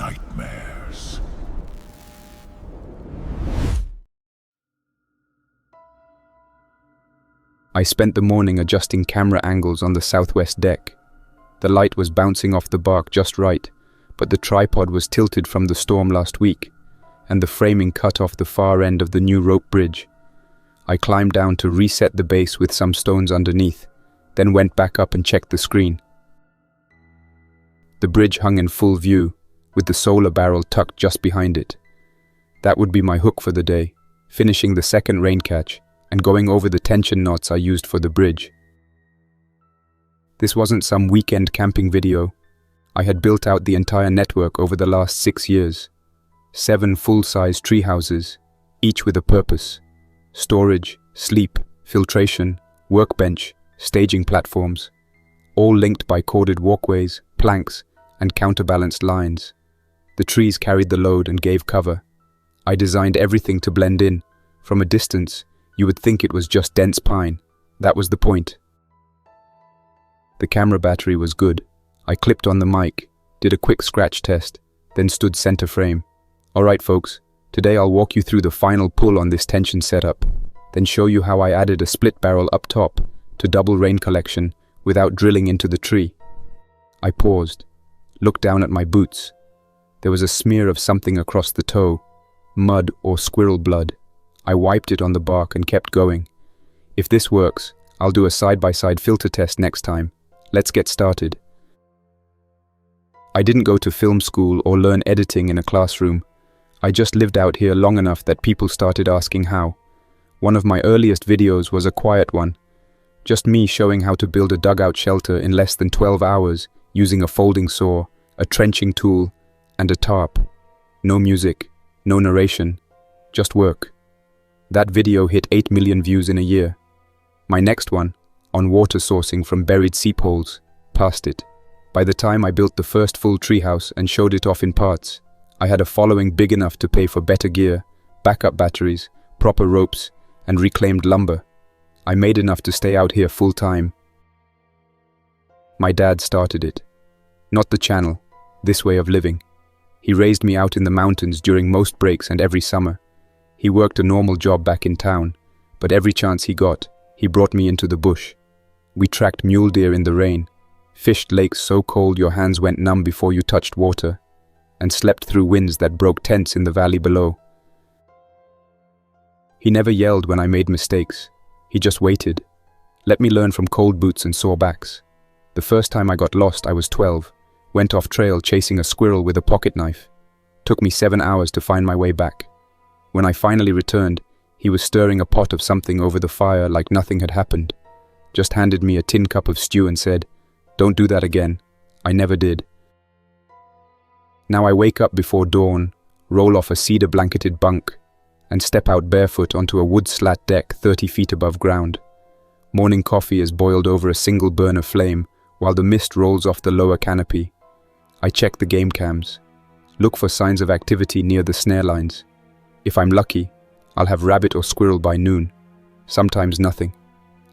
nightmares. I spent the morning adjusting camera angles on the southwest deck. The light was bouncing off the bark just right, but the tripod was tilted from the storm last week, and the framing cut off the far end of the new rope bridge. I climbed down to reset the base with some stones underneath, then went back up and checked the screen. The bridge hung in full view, with the solar barrel tucked just behind it. That would be my hook for the day, finishing the second rain catch and going over the tension knots I used for the bridge. This wasn't some weekend camping video. I had built out the entire network over the last 6 years. 7 full-size tree houses, each with a purpose. Storage, sleep, filtration, workbench, staging platforms, all linked by corded walkways, planks, and counterbalanced lines. The trees carried the load and gave cover. I designed everything to blend in. From a distance, you would think it was just dense pine. That was the point. The camera battery was good. I clipped on the mic, did a quick scratch test, then stood center frame. Alright folks, today I'll walk you through the final pull on this tension setup, then show you how I added a split barrel up top to double rain collection without drilling into the tree. I paused, looked down at my boots. There was a smear of something across the toe, mud or squirrel blood. I wiped it on the bark and kept going. If this works, I'll do a side-by-side filter test next time. Let's get started. I didn't go to film school or learn editing in a classroom. I just lived out here long enough that people started asking how. One of my earliest videos was a quiet one. Just me showing how to build a dugout shelter in less than 12 hours using a folding saw, a trenching tool, and a tarp. No music, no narration, just work. That video hit 8 million views in a year. My next one, on water sourcing from buried seep holes, passed it. By the time I built the first full treehouse and showed it off in parts, I had a following big enough to pay for better gear, backup batteries, proper ropes, and reclaimed lumber. I made enough to stay out here full time. My dad started it. Not the channel, this way of living. He raised me out in the mountains during most breaks and every summer. He worked a normal job back in town, but every chance he got, he brought me into the bush. We tracked mule deer in the rain, fished lakes so cold your hands went numb before you touched water, and slept through winds that broke tents in the valley below. He never yelled when I made mistakes. He just waited. Let me learn from cold boots and sore backs. The first time I got lost, I was 12. Went off trail chasing a squirrel with a pocket knife. Took me 7 hours to find my way back. When I finally returned, he was stirring a pot of something over the fire like nothing had happened. Just handed me a tin cup of stew and said, "Don't do that again." I never did. Now I wake up before dawn, roll off a cedar-blanketed bunk, and step out barefoot onto a wood slat deck 30 feet above ground. Morning coffee is boiled over a single burner flame while the mist rolls off the lower canopy. I check the game cams. Look for signs of activity near the snare lines. If I'm lucky, I'll have rabbit or squirrel by noon. Sometimes nothing.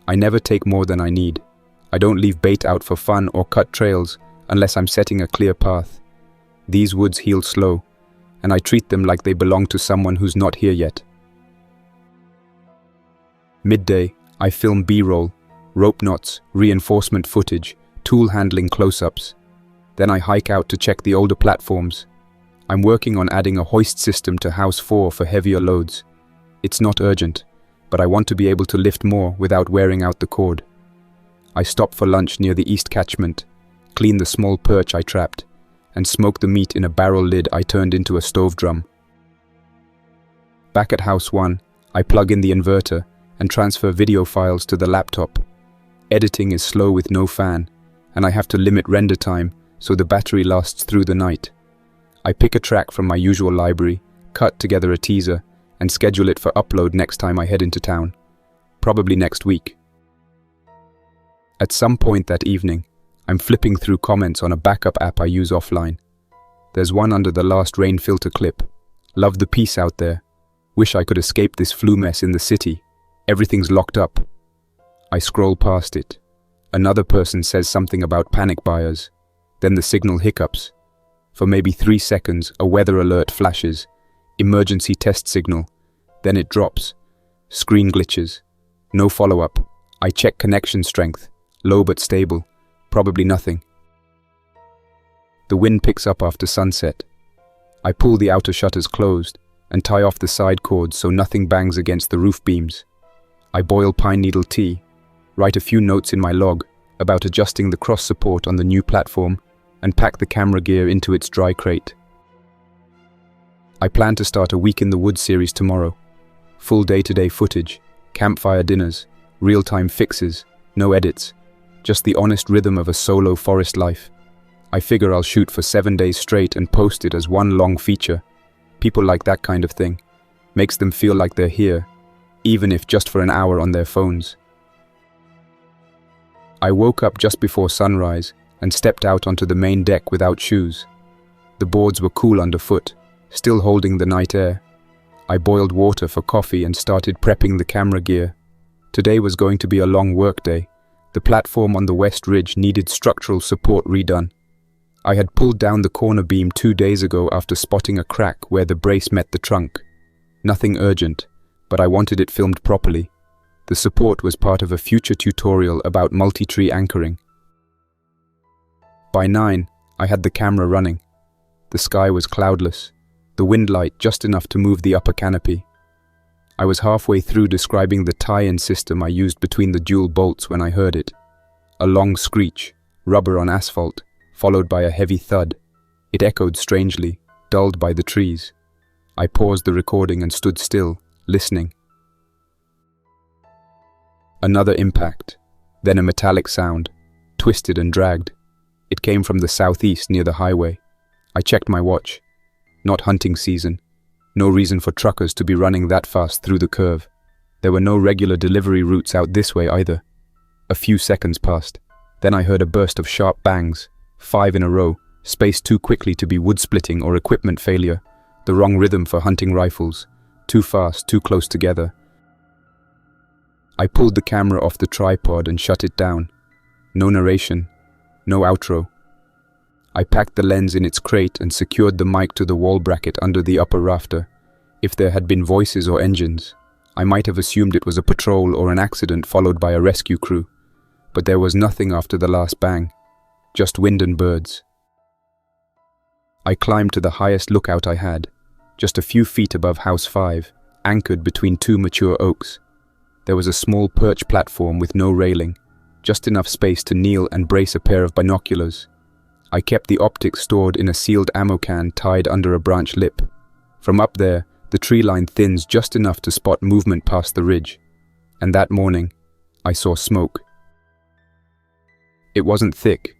I never take more than I need. I don't leave bait out for fun or cut trails unless I'm setting a clear path. These woods heal slow, and I treat them like they belong to someone who's not here yet. Midday, I film B-roll, rope knots, reinforcement footage, tool handling close-ups. Then I hike out to check the older platforms. I'm working on adding a hoist system to House 4 for heavier loads. It's not urgent, but I want to be able to lift more without wearing out the cord. I stop for lunch near the east catchment, clean the small perch I trapped, and smoke the meat in a barrel lid I turned into a stove drum. Back at House 1, I plug in the inverter and transfer video files to the laptop. Editing is slow with no fan, and I have to limit render time so the battery lasts through the night. I pick a track from my usual library, cut together a teaser, and schedule it for upload next time I head into town. Probably next week. At some point that evening, I'm flipping through comments on a backup app I use offline. There's one under the last rain filter clip. "Love the peace out there. Wish I could escape this flu mess in the city. Everything's locked up." I scroll past it. Another person says something about panic buyers. Then the signal hiccups. For maybe 3 seconds, a weather alert flashes. Emergency test signal. Then it drops. Screen glitches. No follow-up. I check connection strength. Low but stable. Probably nothing. The wind picks up after sunset. I pull the outer shutters closed and tie off the side cords so nothing bangs against the roof beams. I boil pine needle tea, write a few notes in my log about adjusting the cross support on the new platform, and pack the camera gear into its dry crate. I plan to start a Week in the Woods series tomorrow. Full day-to-day footage, campfire dinners, real-time fixes, no edits, just the honest rhythm of a solo forest life. I figure I'll shoot for 7 days straight and post it as one long feature. People like that kind of thing. Makes them feel like they're here, even if just for an hour on their phones. I woke up just before sunrise and stepped out onto the main deck without shoes. The boards were cool underfoot, still holding the night air. I boiled water for coffee and started prepping the camera gear. Today was going to be a long work day. The platform on the west ridge needed structural support redone. I had pulled down the corner beam 2 days ago after spotting a crack where the brace met the trunk. Nothing urgent, but I wanted it filmed properly. The support was part of a future tutorial about multi-tree anchoring. By 9, I had the camera running. The sky was cloudless, the wind light just enough to move the upper canopy. I was halfway through describing the tie-in system I used between the dual bolts when I heard it. A long screech, rubber on asphalt, followed by a heavy thud. It echoed strangely, dulled by the trees. I paused the recording and stood still, listening. Another impact, then a metallic sound, twisted and dragged. It came from the southeast near the highway. I checked my watch. Not hunting season. No reason for truckers to be running that fast through the curve. There were no regular delivery routes out this way either. A few seconds passed. Then I heard a burst of sharp bangs, 5 in a row, spaced too quickly to be wood splitting or equipment failure. The wrong rhythm for hunting rifles. Too fast, too close together. I pulled the camera off the tripod and shut it down. No narration. No outro. I packed the lens in its crate and secured the mic to the wall bracket under the upper rafter. If there had been voices or engines, I might have assumed it was a patrol or an accident followed by a rescue crew. But there was nothing after the last bang. Just wind and birds. I climbed to the highest lookout I had, just a few feet above House 5, anchored between 2 mature oaks. There was a small perch platform with no railing, just enough space to kneel and brace a pair of binoculars. I kept the optics stored in a sealed ammo can tied under a branch lip. From up there, the tree line thins just enough to spot movement past the ridge. And that morning, I saw smoke. It wasn't thick,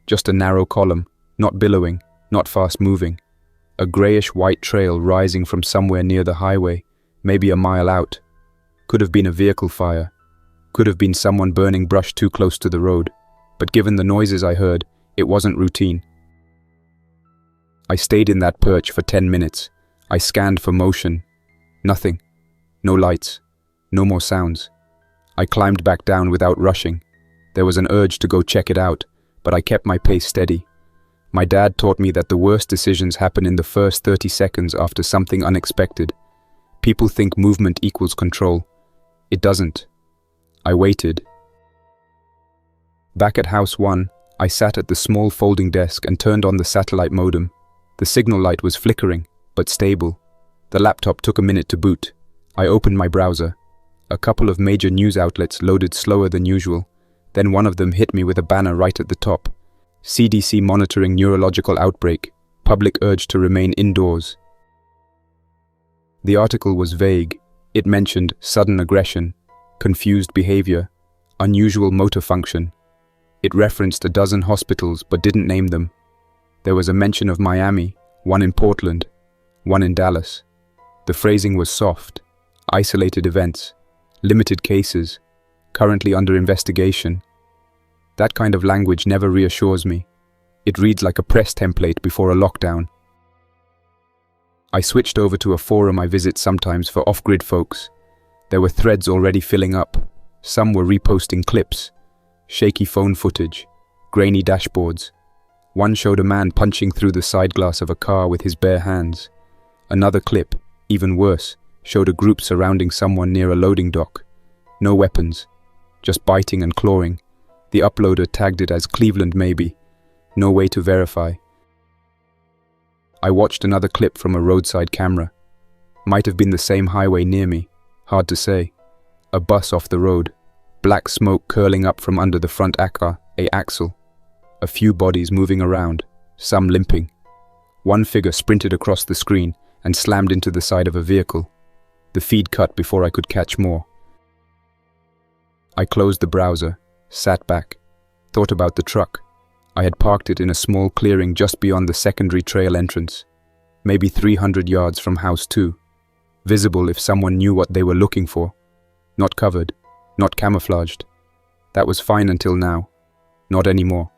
just a narrow column, not billowing, not fast-moving. A grayish-white trail rising from somewhere near the highway, maybe a mile out. Could have been a vehicle fire. Could have been someone burning brush too close to the road. But given the noises I heard, it wasn't routine. I stayed in that perch for 10 minutes. I scanned for motion. Nothing. No lights. No more sounds. I climbed back down without rushing. There was an urge to go check it out, but I kept my pace steady. My dad taught me that the worst decisions happen in the first 30 seconds after something unexpected. People think movement equals control. It doesn't. I waited. Back at House 1, I sat at the small folding desk and turned on the satellite modem. The signal light was flickering, but stable. The laptop took a minute to boot. I opened my browser. A couple of major news outlets loaded slower than usual. Then one of them hit me with a banner right at the top. CDC monitoring neurological outbreak. Public urged to remain indoors. The article was vague. It mentioned sudden aggression, confused behavior, unusual motor function. It referenced a dozen hospitals but didn't name them. There was a mention of Miami, one in Portland, one in Dallas. The phrasing was soft. Isolated events, limited cases, currently under investigation. That kind of language never reassures me. It reads like a press template before a lockdown. I switched over to a forum I visit sometimes for off-grid folks. There were threads already filling up. Some were reposting clips, shaky phone footage, grainy dashboards. One showed a man punching through the side glass of a car with his bare hands. Another clip, even worse, showed a group surrounding someone near a loading dock. No weapons, just biting and clawing. The uploader tagged it as Cleveland maybe. No way to verify. I watched another clip from a roadside camera. Might have been the same highway near me. Hard to say. A bus off the road. Black smoke curling up from under the front axle. A few bodies moving around, some limping. One figure sprinted across the screen and slammed into the side of a vehicle. The feed cut before I could catch more. I closed the browser, sat back, thought about the truck. I had parked it in a small clearing just beyond the secondary trail entrance, maybe 300 yards from house 2. Visible if someone knew what they were looking for. Not covered, not camouflaged. That was fine until now. Not anymore.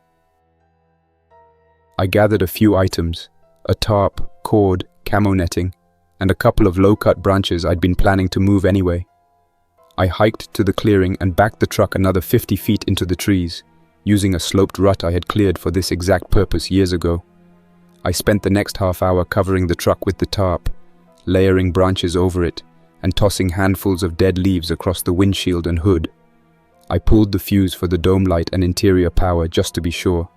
I gathered a few items, a tarp, cord, camo netting, and a couple of low-cut branches I'd been planning to move anyway. I hiked to the clearing and backed the truck another 50 feet into the trees, using a sloped rut I had cleared for this exact purpose years ago. I spent the next half hour covering the truck with the tarp, layering branches over it, and tossing handfuls of dead leaves across the windshield and hood. I pulled the fuse for the dome light and interior power just to be sure.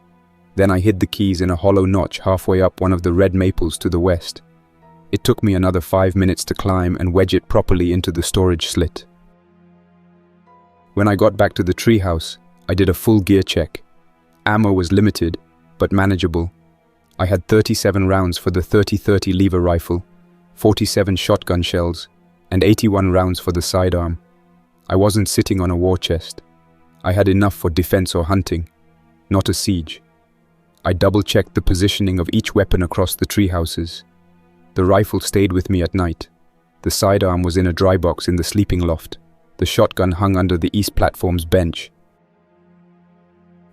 Then I hid the keys in a hollow notch halfway up one of the red maples to the west. It took me another 5 minutes to climb and wedge it properly into the storage slit. When I got back to the treehouse, I did a full gear check. Ammo was limited, but manageable. I had 37 rounds for the 30-30 lever rifle, 47 shotgun shells, and 81 rounds for the sidearm. I wasn't sitting on a war chest. I had enough for defense or hunting, not a siege. I double-checked the positioning of each weapon across the treehouses. The rifle stayed with me at night. The sidearm was in a dry box in the sleeping loft. The shotgun hung under the east platform's bench.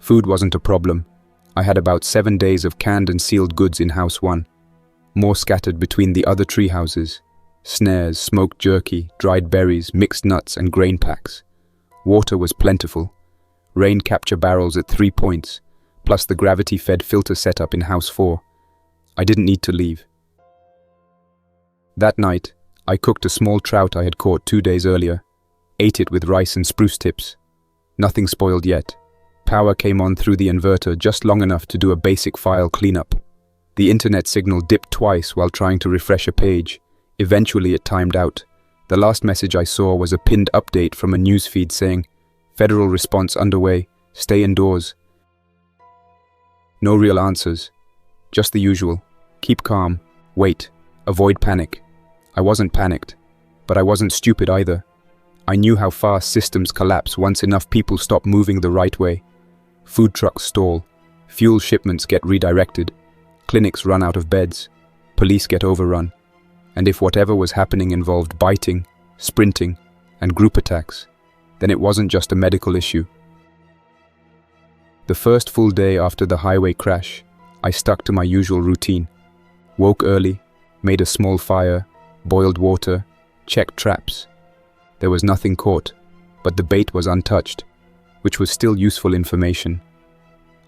Food wasn't a problem. I had about 7 days of canned and sealed goods in house 1. More scattered between the other treehouses. Snares, smoked jerky, dried berries, mixed nuts, and grain packs. Water was plentiful. Rain capture barrels at 3 points, plus the gravity-fed filter setup in house 4. I didn't need to leave. That night, I cooked a small trout I had caught 2 days earlier, ate it with rice and spruce tips. Nothing spoiled yet. Power came on through the inverter just long enough to do a basic file cleanup. The internet signal dipped twice while trying to refresh a page. Eventually it timed out. The last message I saw was a pinned update from a newsfeed saying, "Federal response underway, stay indoors." No real answers. Just the usual. Keep calm. Wait. Avoid panic. I wasn't panicked, but I wasn't stupid either. I knew how fast systems collapse once enough people stop moving the right way. Food trucks stall. Fuel shipments get redirected. Clinics run out of beds. Police get overrun. And if whatever was happening involved biting, sprinting, and group attacks, then it wasn't just a medical issue. The first full day after the highway crash, I stuck to my usual routine. Woke early, made a small fire, boiled water, checked traps. There was nothing caught, but the bait was untouched, which was still useful information.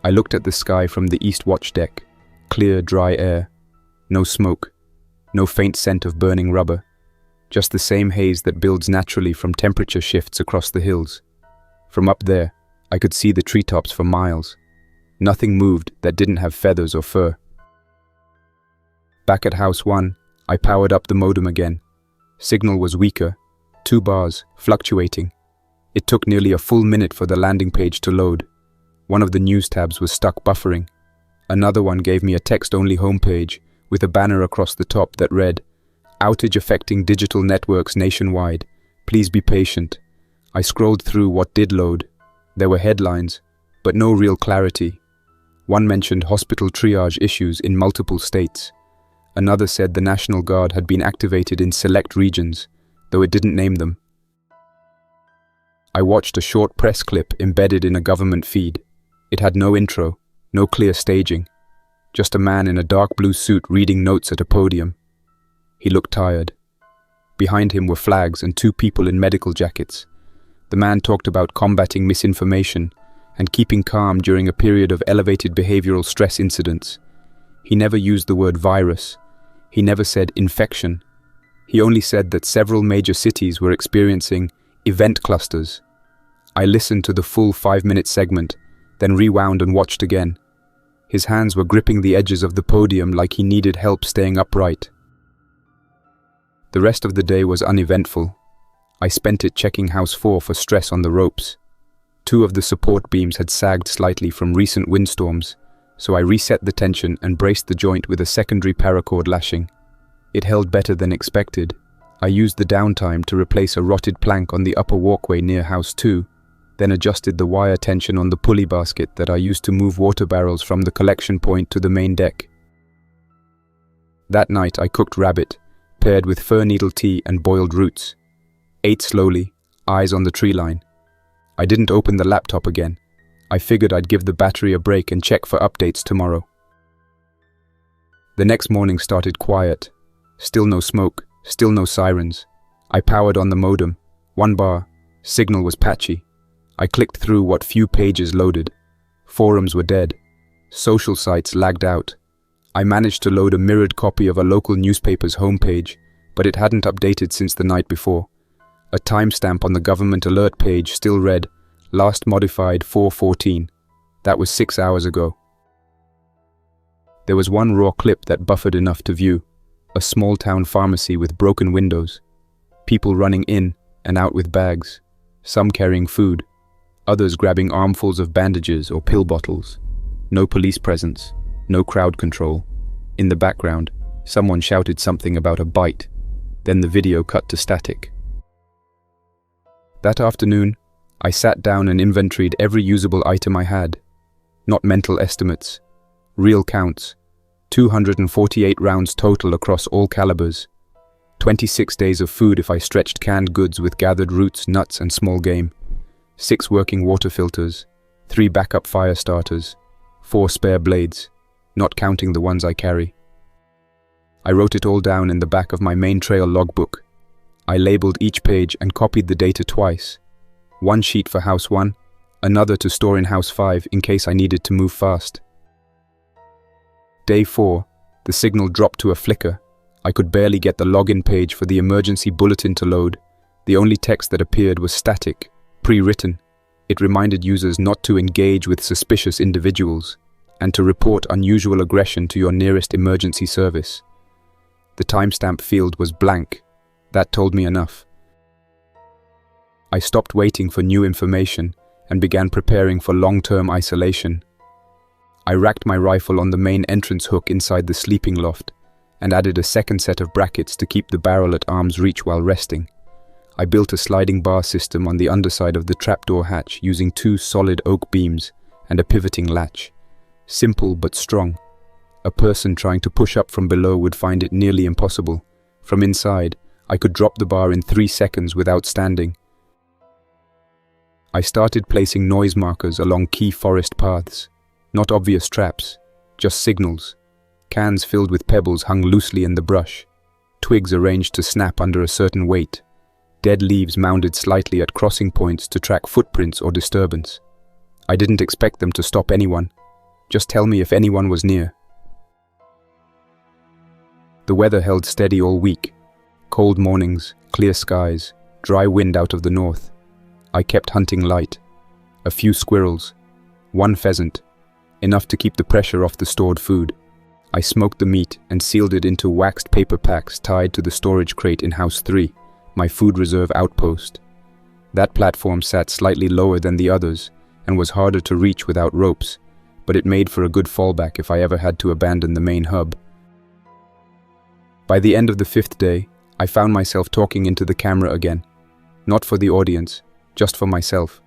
I looked at the sky from the east watch deck. Clear, dry air. No smoke. No faint scent of burning rubber. Just the same haze that builds naturally from temperature shifts across the hills. From up there, I could see the treetops for miles. Nothing moved that didn't have feathers or fur. Back at house 1, I powered up the modem again. Signal was weaker, 2 bars, fluctuating. It took nearly a full minute for the landing page to load. One of the news tabs was stuck buffering. Another one gave me a text-only homepage with a banner across the top that read, "Outage affecting digital networks nationwide. Please be patient." I scrolled through what did load. There were headlines, but no real clarity. One mentioned hospital triage issues in multiple states. Another said the National Guard had been activated in select regions, though it didn't name them. I watched a short press clip embedded in a government feed. It had no intro, no clear staging. Just a man in a dark blue suit reading notes at a podium. He looked tired. Behind him were flags and 2 people in medical jackets. The man talked about combating misinformation and keeping calm during a period of elevated behavioral stress incidents. He never used the word virus. He never said infection. He only said that several major cities were experiencing event clusters. I listened to the full 5-minute segment, then rewound and watched again. His hands were gripping the edges of the podium like he needed help staying upright. The rest of the day was uneventful. I spent it checking House 4 for stress on the ropes. 2 of the support beams had sagged slightly from recent windstorms, so I reset the tension and braced the joint with a secondary paracord lashing. It held better than expected. I used the downtime to replace a rotted plank on the upper walkway near House 2, then adjusted the wire tension on the pulley basket that I used to move water barrels from the collection point to the main deck. That night I cooked rabbit, paired with fir needle tea and boiled roots. Ate slowly, eyes on the tree line. I didn't open the laptop again. I figured I'd give the battery a break and check for updates tomorrow. The next morning started quiet. Still no smoke, still no sirens. I powered on the modem. 1 bar. Signal was patchy. I clicked through what few pages loaded. Forums were dead. Social sites lagged out. I managed to load a mirrored copy of a local newspaper's homepage, but it hadn't updated since the night before. A timestamp on the government alert page still read, last modified 4:14. That was 6 hours ago. There was one raw clip that buffered enough to view. A small-town pharmacy with broken windows. People running in and out with bags. Some carrying food. Others grabbing armfuls of bandages or pill bottles. No police presence. No crowd control. In the background, someone shouted something about a bite. Then the video cut to static. That afternoon, I sat down and inventoried every usable item I had. Not mental estimates. Real counts. 248 rounds total across all calibers. 26 days of food if I stretched canned goods with gathered roots, nuts and small game. 6 working water filters. 3 backup fire starters. 4 spare blades, not counting the ones I carry. I wrote it all down in the back of my main trail logbook. I labeled each page and copied the data twice. 1 sheet for House 1, another to store in House 5 in case I needed to move fast. Day 4, the signal dropped to a flicker. I could barely get the login page for the emergency bulletin to load. The only text that appeared was static, pre-written. It reminded users not to engage with suspicious individuals and to report unusual aggression to your nearest emergency service. The timestamp field was blank. That told me enough. I stopped waiting for new information and began preparing for long-term isolation. I racked my rifle on the main entrance hook inside the sleeping loft and added a second set of brackets to keep the barrel at arm's reach while resting. I built a sliding bar system on the underside of the trapdoor hatch using 2 solid oak beams and a pivoting latch. Simple but strong. A person trying to push up from below would find it nearly impossible. From inside, I could drop the bar in 3 seconds without standing. I started placing noise markers along key forest paths. Not obvious traps, just signals. Cans filled with pebbles hung loosely in the brush. Twigs arranged to snap under a certain weight. Dead leaves mounded slightly at crossing points to track footprints or disturbance. I didn't expect them to stop anyone. Just tell me if anyone was near. The weather held steady all week. Cold mornings, clear skies, dry wind out of the north. I kept hunting light. A few squirrels. 1 pheasant. Enough to keep the pressure off the stored food. I smoked the meat and sealed it into waxed paper packs tied to the storage crate in House 3, my food reserve outpost. That platform sat slightly lower than the others and was harder to reach without ropes, but it made for a good fallback if I ever had to abandon the main hub. By the end of the 5th day, I found myself talking into the camera again. Not for the audience, just for myself.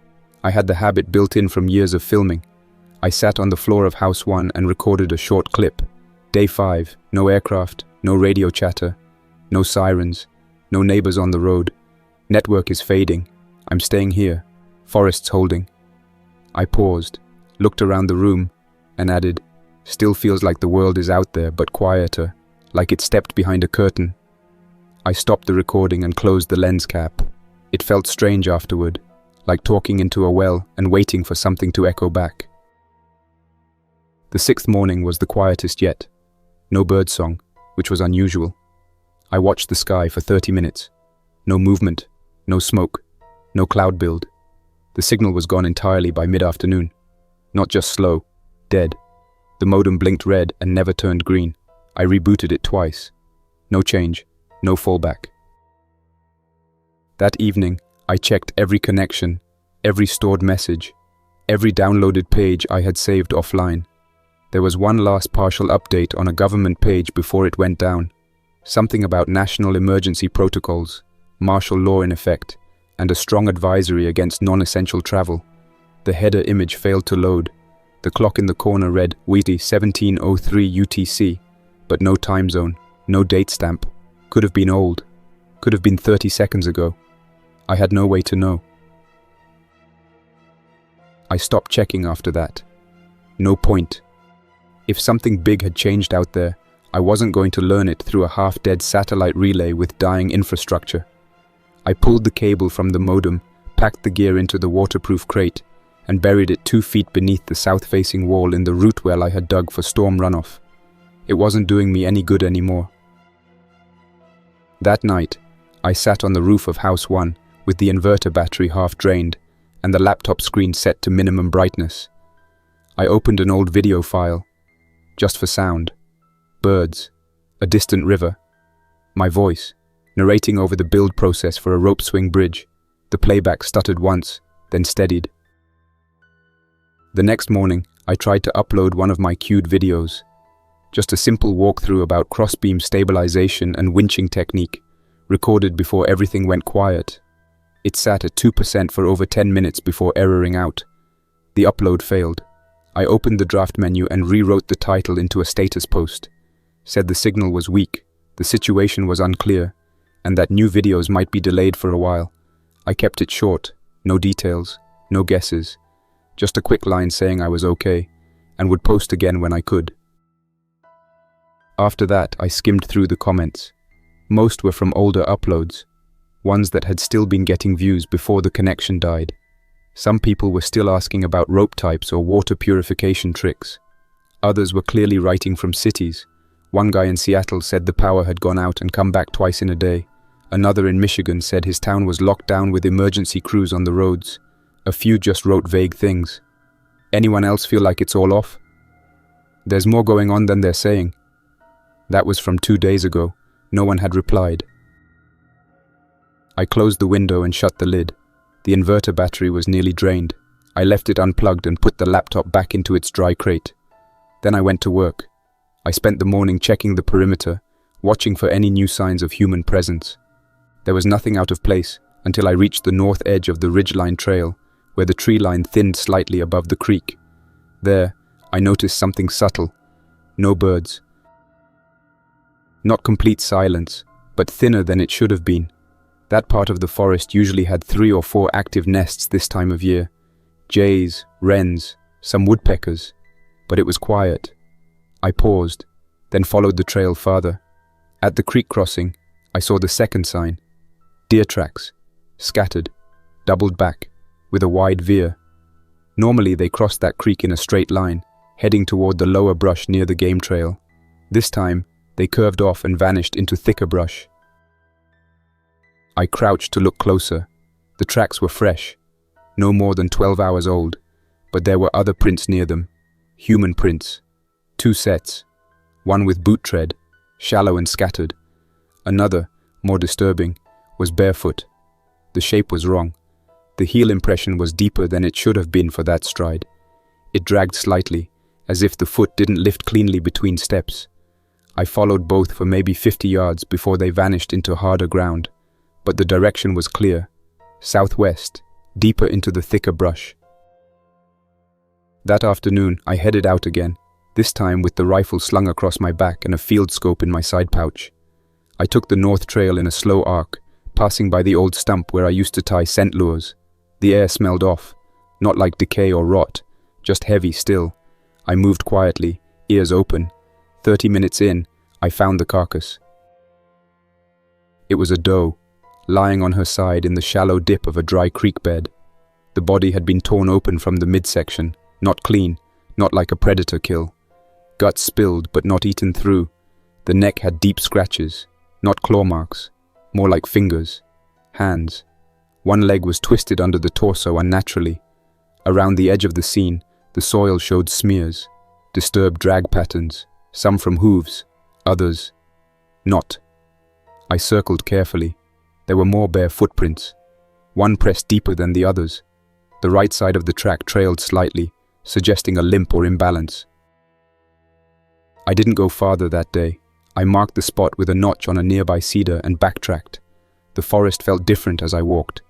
I had the habit built in from years of filming. I sat on the floor of House 1 and recorded a short clip. Day 5, no aircraft, no radio chatter, no sirens, no neighbors on the road. Network is fading. I'm staying here. Forests holding. I paused, looked around the room, and added, still feels like the world is out there but quieter, like it stepped behind a curtain. I stopped the recording and closed the lens cap. It felt strange afterward, like talking into a well and waiting for something to echo back. The sixth morning was the quietest yet. No birdsong, which was unusual. I watched the sky for 30 minutes. No movement, no smoke, no cloud build. The signal was gone entirely by mid-afternoon. Not just slow, dead. The modem blinked red and never turned green. I rebooted it twice. No change, no fallback. That evening, I checked every connection, every stored message, every downloaded page I had saved offline. There was one last partial update on a government page before it went down. Something about national emergency protocols, martial law in effect, and a strong advisory against non-essential travel. The header image failed to load. The clock in the corner read Wheatley 1703 UTC, but no time zone, no date stamp. Could have been old. Could have been 30 seconds ago. I had no way to know. I stopped checking after that. No point. If something big had changed out there, I wasn't going to learn it through a half-dead satellite relay with dying infrastructure. I pulled the cable from the modem, packed the gear into the waterproof crate, and buried it 2 feet beneath the south-facing wall in the root well I had dug for storm runoff. It wasn't doing me any good anymore. That night, I sat on the roof of House 1 with the inverter battery half drained and the laptop screen set to minimum brightness. I opened an old video file, just for sound. Birds, a distant river, my voice, narrating over the build process for a rope swing bridge. The playback stuttered once, then steadied. The next morning, I tried to upload one of my queued videos. Just a simple walkthrough about crossbeam stabilization and winching technique, recorded before everything went quiet. It sat at 2% for over 10 minutes before erroring out. The upload failed. I opened the draft menu and rewrote the title into a status post. Said the signal was weak, the situation was unclear, and that new videos might be delayed for a while. I kept it short, no details, no guesses, just a quick line saying I was okay, and would post again when I could. After that, I skimmed through the comments. Most were from older uploads, ones that had still been getting views before the connection died. Some people were still asking about rope types or water purification tricks. Others were clearly writing from cities. One guy in Seattle said the power had gone out and come back twice in a day. Another in Michigan said his town was locked down with emergency crews on the roads. A few just wrote vague things. Anyone else feel like it's all off? There's more going on than they're saying. That was from 2 days ago. No one had replied. I closed the window and shut the lid. The inverter battery was nearly drained. I left it unplugged and put the laptop back into its dry crate. Then I went to work. I spent the morning checking the perimeter, watching for any new signs of human presence. There was nothing out of place until I reached the north edge of the ridgeline trail, where the tree line thinned slightly above the creek. There, I noticed something subtle. No birds. Not complete silence, but thinner than it should have been. That part of the forest usually had 3 or 4 active nests this time of year. Jays, wrens, some woodpeckers. But it was quiet. I paused, then followed the trail farther. At the creek crossing, I saw the second sign. Deer tracks, scattered, doubled back, with a wide veer. Normally they crossed that creek in a straight line, heading toward the lower brush near the game trail. This time, they curved off and vanished into thicker brush. I crouched to look closer. The tracks were fresh, no more than 12 hours old, but there were other prints near them. Human prints. 2 sets. One with boot tread, shallow and scattered. Another, more disturbing, was barefoot. The shape was wrong. The heel impression was deeper than it should have been for that stride. It dragged slightly, as if the foot didn't lift cleanly between steps. I followed both for maybe 50 yards before they vanished into harder ground. But the direction was clear. Southwest, deeper into the thicker brush. That afternoon, I headed out again, this time with the rifle slung across my back and a field scope in my side pouch. I took the north trail in a slow arc, passing by the old stump where I used to tie scent lures. The air smelled off, not like decay or rot, just heavy still. I moved quietly, ears open. 30 minutes in, I found the carcass. It was a doe, lying on her side in the shallow dip of a dry creek bed. The body had been torn open from the midsection, not clean, not like a predator kill. Guts spilled but not eaten through. The neck had deep scratches, not claw marks, more like fingers, hands. One leg was twisted under the torso unnaturally. Around the edge of the scene, the soil showed smears, disturbed drag patterns, some from hooves, others not. I circled carefully. There were more bare footprints. One pressed deeper than the others. The right side of the track trailed slightly, suggesting a limp or imbalance. I didn't go farther that day. I marked the spot with a notch on a nearby cedar and backtracked. The forest felt different as I walked.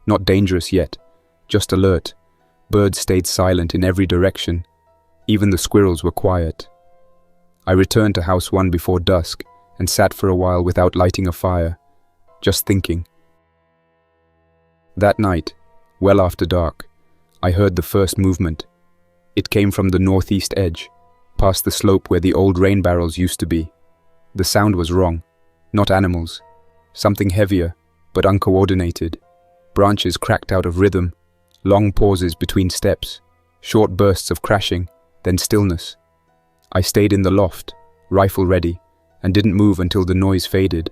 Not dangerous yet, just alert. Birds stayed silent in every direction. Even the squirrels were quiet. I returned to House 1 before dusk and sat for a while without lighting a fire, just thinking. That night, well after dark, I heard the first movement. It came from the northeast edge, past the slope where the old rain barrels used to be. The sound was wrong, not animals. Something heavier, but uncoordinated. Branches cracked out of rhythm, long pauses between steps, short bursts of crashing, then stillness. I stayed in the loft, rifle ready, and didn't move until the noise faded.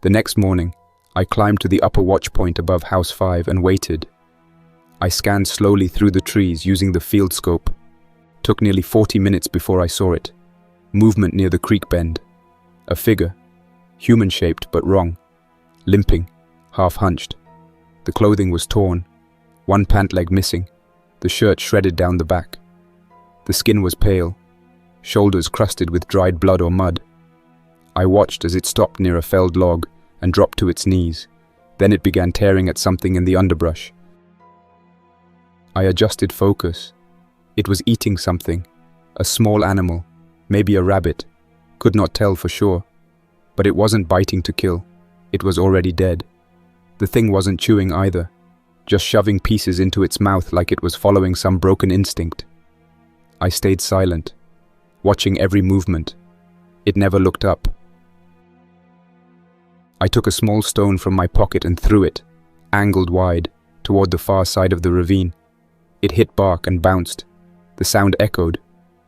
The next morning, I climbed to the upper watch point above House 5 and waited. I scanned slowly through the trees using the field scope. Took nearly 40 minutes before I saw it. Movement near the creek bend. A figure, human-shaped but wrong, limping, half-hunched. The clothing was torn, one pant leg missing, the shirt shredded down the back. The skin was pale, shoulders crusted with dried blood or mud. I watched as it stopped near a felled log and dropped to its knees. Then it began tearing at something in the underbrush. I adjusted focus. It was eating something, a small animal, maybe a rabbit, could not tell for sure. But it wasn't biting to kill, it was already dead. The thing wasn't chewing either, just shoving pieces into its mouth like it was following some broken instinct. I stayed silent, watching every movement. It never looked up. I took a small stone from my pocket and threw it, angled wide, toward the far side of the ravine. It hit bark and bounced. The sound echoed.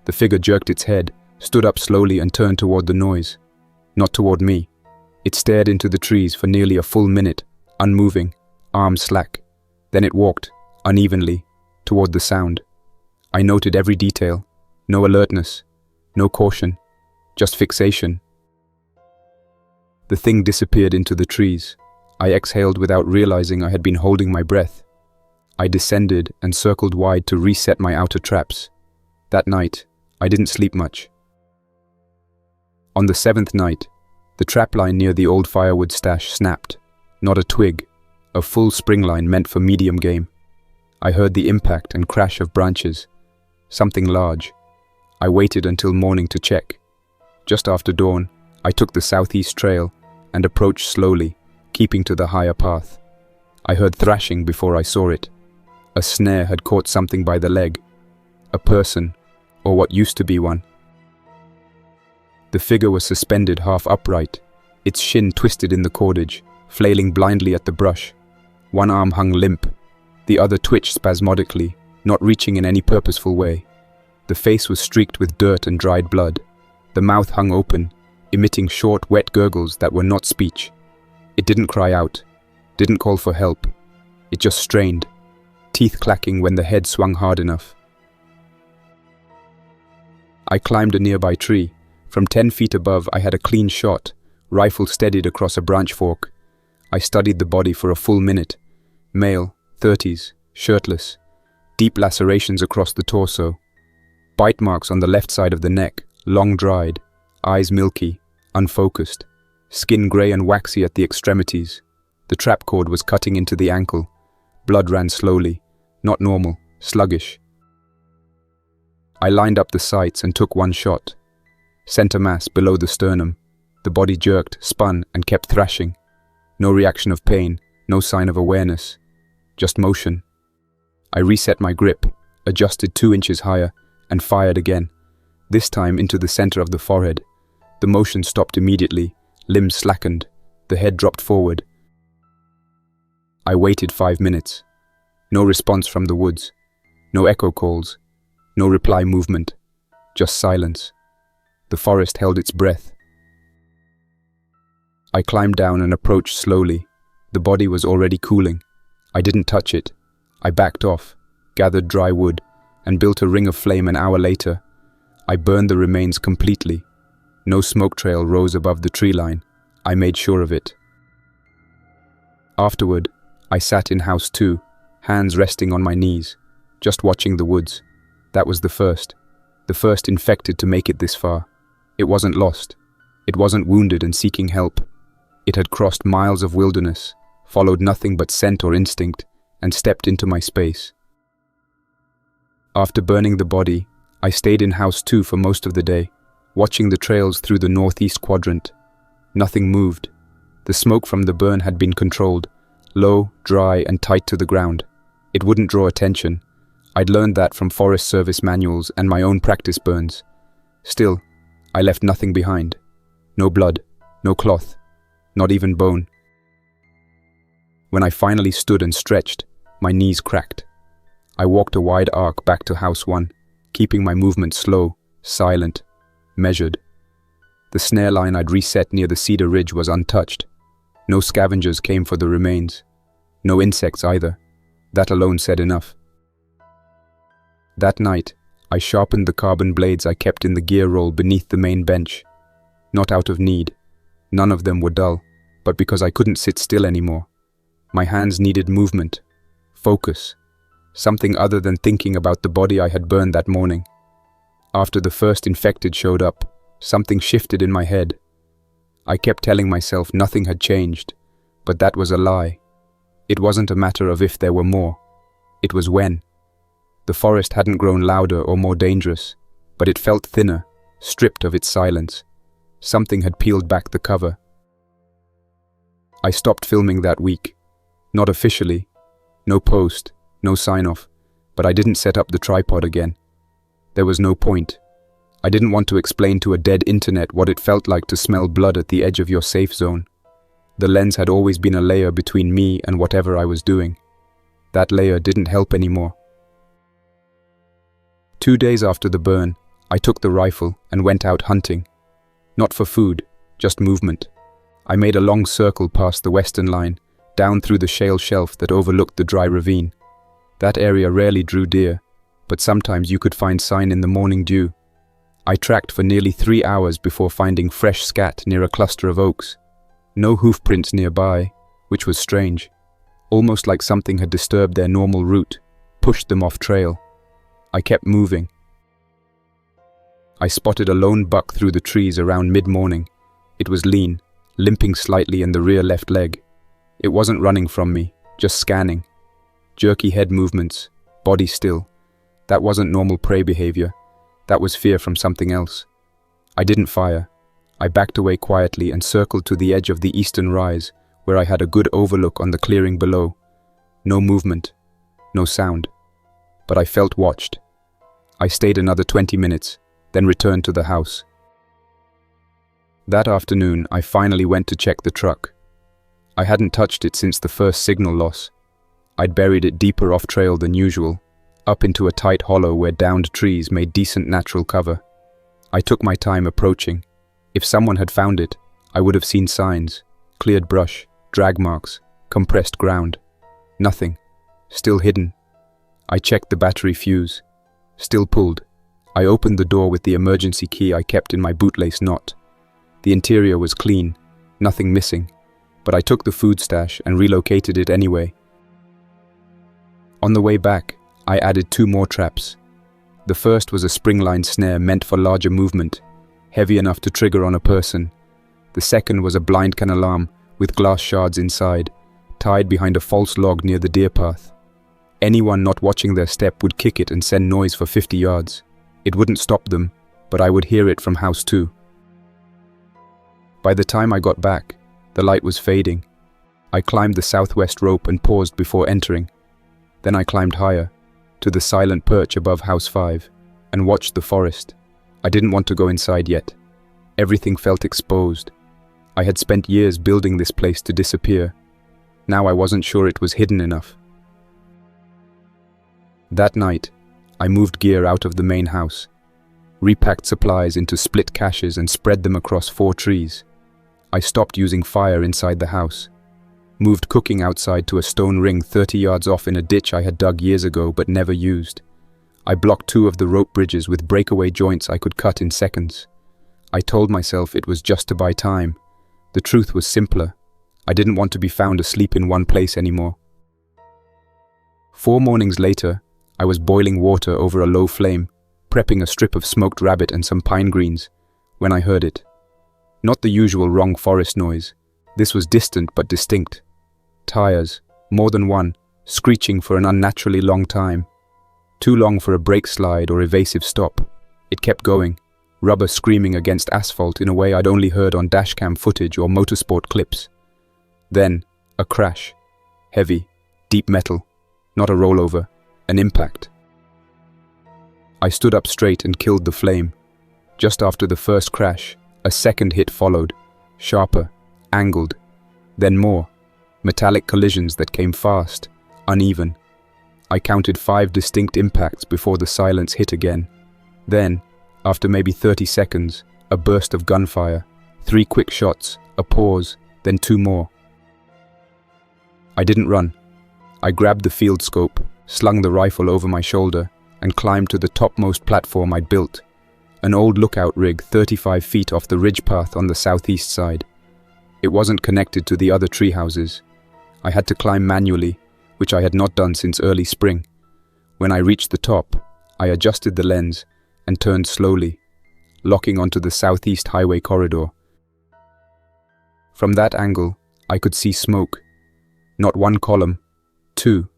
The figure jerked its head, stood up slowly and turned toward the noise. Not toward me. It stared into the trees for nearly a full minute, unmoving, arms slack. Then it walked, unevenly, toward the sound. I noted every detail. No alertness, no caution, just fixation. The thing disappeared into the trees. I exhaled without realizing I had been holding my breath. I descended and circled wide to reset my outer traps. That night, I didn't sleep much. On the 7th night, the trapline near the old firewood stash snapped. Not a twig, a full spring line meant for medium game. I heard the impact and crash of branches. Something large. I waited until morning to check. Just after dawn, I took the southeast trail and approached slowly, keeping to the higher path. I heard thrashing before I saw it. A snare had caught something by the leg. A person, or what used to be one. The figure was suspended half upright, its shin twisted in the cordage, flailing blindly at the brush. One arm hung limp, the other twitched spasmodically, not reaching in any purposeful way. The face was streaked with dirt and dried blood. The mouth hung open, emitting short, wet gurgles that were not speech. It didn't cry out, didn't call for help. It just strained, teeth clacking when the head swung hard enough. I climbed a nearby tree. From 10 feet above, I had a clean shot, rifle steadied across a branch fork. I studied the body for a full minute. Male, 30s, shirtless, deep lacerations across the torso. Bite marks on the left side of the neck, long dried, eyes milky, unfocused, skin grey and waxy at the extremities. The trap cord was cutting into the ankle. Blood ran slowly, not normal, sluggish. I lined up the sights and took one shot. Center mass below the sternum. The body jerked, spun, and kept thrashing. No reaction of pain, no sign of awareness. Just motion. I reset my grip, adjusted 2 inches higher, and fired again. This time into the center of the forehead. The motion stopped immediately, limbs slackened, the head dropped forward. I waited 5 minutes, No response from the woods. No echo calls. No reply movement. Just silence. The forest held its breath. I climbed down and approached slowly. The body was already cooling. I didn't touch it. I backed off, gathered dry wood, and built a ring of flame. An hour later, I burned the remains completely. No smoke trail rose above the tree line. I made sure of it. Afterward, I sat in house 2, hands resting on my knees, just watching the woods. That was the first infected to make it this far. It wasn't lost. It wasn't wounded and seeking help. It had crossed miles of wilderness, followed nothing but scent or instinct, and stepped into my space. After burning the body, I stayed in house 2 for most of the day, watching the trails through the northeast quadrant. Nothing moved. The smoke from the burn had been controlled, low, dry, and tight to the ground. It wouldn't draw attention. I'd learned that from Forest Service manuals and my own practice burns. Still, I left nothing behind. No blood, no cloth, not even bone. When I finally stood and stretched, my knees cracked. I walked a wide arc back to house 1, keeping my movement slow, silent, measured. The snare line I'd reset near the cedar ridge was untouched. No scavengers came for the remains. No insects either. That alone said enough. That night, I sharpened the carbon blades I kept in the gear roll beneath the main bench. Not out of need. None of them were dull, but because I couldn't sit still anymore. My hands needed movement, focus, something other than thinking about the body I had burned that morning. After the first infected showed up, something shifted in my head. I kept telling myself nothing had changed, but that was a lie. It wasn't a matter of if there were more. It was when. The forest hadn't grown louder or more dangerous, but it felt thinner, stripped of its silence. Something had peeled back the cover. I stopped filming that week. Not officially. No post, no sign-off, but I didn't set up the tripod again. There was no point. I didn't want to explain to a dead internet what it felt like to smell blood at the edge of your safe zone. The lens had always been a layer between me and whatever I was doing. That layer didn't help anymore. 2 days after the burn, I took the rifle and went out hunting. Not for food, just movement. I made a long circle past the western line, down through the shale shelf that overlooked the dry ravine. That area rarely drew deer, but sometimes you could find sign in the morning dew. I tracked for nearly 3 hours before finding fresh scat near a cluster of oaks. No hoof prints nearby, which was strange. Almost like something had disturbed their normal route, pushed them off trail. I kept moving. I spotted a lone buck through the trees around mid-morning. It was lean, limping slightly in the rear left leg. It wasn't running from me, just scanning. Jerky head movements, body still. That wasn't normal prey behavior. That was fear from something else. I didn't fire. I backed away quietly and circled to the edge of the eastern rise, where I had a good overlook on the clearing below. No movement, no sound. But I felt watched. I stayed another 20 minutes, then returned to the house. That afternoon, I finally went to check the truck. I hadn't touched it since the first signal loss. I'd buried it deeper off-trail than usual, up into a tight hollow where downed trees made decent natural cover. I took my time approaching. If someone had found it, I would have seen signs, cleared brush, drag marks, compressed ground. Nothing. Still hidden. I checked the battery fuse. Still pulled. I opened the door with the emergency key I kept in my bootlace knot. The interior was clean, nothing missing, but I took the food stash and relocated it anyway. On the way back, I added 2 more traps. The first was a spring-line snare meant for larger movement, heavy enough to trigger on a person. The second was a blind can alarm with glass shards inside, tied behind a false log near the deer path. Anyone not watching their step would kick it and send noise for 50 yards. It wouldn't stop them, but I would hear it from house 2. By the time I got back, the light was fading. I climbed the southwest rope and paused before entering. Then I climbed higher, to the silent perch above house 5, and watched the forest. I didn't want to go inside yet. Everything felt exposed. I had spent years building this place to disappear. Now I wasn't sure it was hidden enough. That night, I moved gear out of the main house, repacked supplies into split caches and spread them across 4 trees. I stopped using fire inside the house, moved cooking outside to a stone ring 30 yards off in a ditch I had dug years ago but never used. I blocked 2 of the rope bridges with breakaway joints I could cut in seconds. I told myself it was just to buy time. The truth was simpler. I didn't want to be found asleep in one place anymore. 4 mornings later, I was boiling water over a low flame, prepping a strip of smoked rabbit and some pine greens, when I heard it. Not the usual wrong forest noise. This was distant but distinct. Tires, more than one, screeching for an unnaturally long time. Too long for a brake slide or evasive stop. It kept going, rubber screaming against asphalt in a way I'd only heard on dashcam footage or motorsport clips. Then, a crash. Heavy, deep metal. Not a rollover, an impact. I stood up straight and killed the flame. Just after the first crash, a second hit followed, sharper, angled, then more. Metallic collisions that came fast, uneven. I counted 5 distinct impacts before the silence hit again. Then, after maybe 30 seconds, a burst of gunfire, 3 quick shots, a pause, then 2 more. I didn't run. I grabbed the field scope, slung the rifle over my shoulder, and climbed to the topmost platform I'd built, an old lookout rig 35 feet off the ridge path on the southeast side. It wasn't connected to the other tree houses. I had to climb manually, which I had not done since early spring. When I reached the top, I adjusted the lens and turned slowly, locking onto the southeast highway corridor. From that angle, I could see smoke. Not 1 column, 2.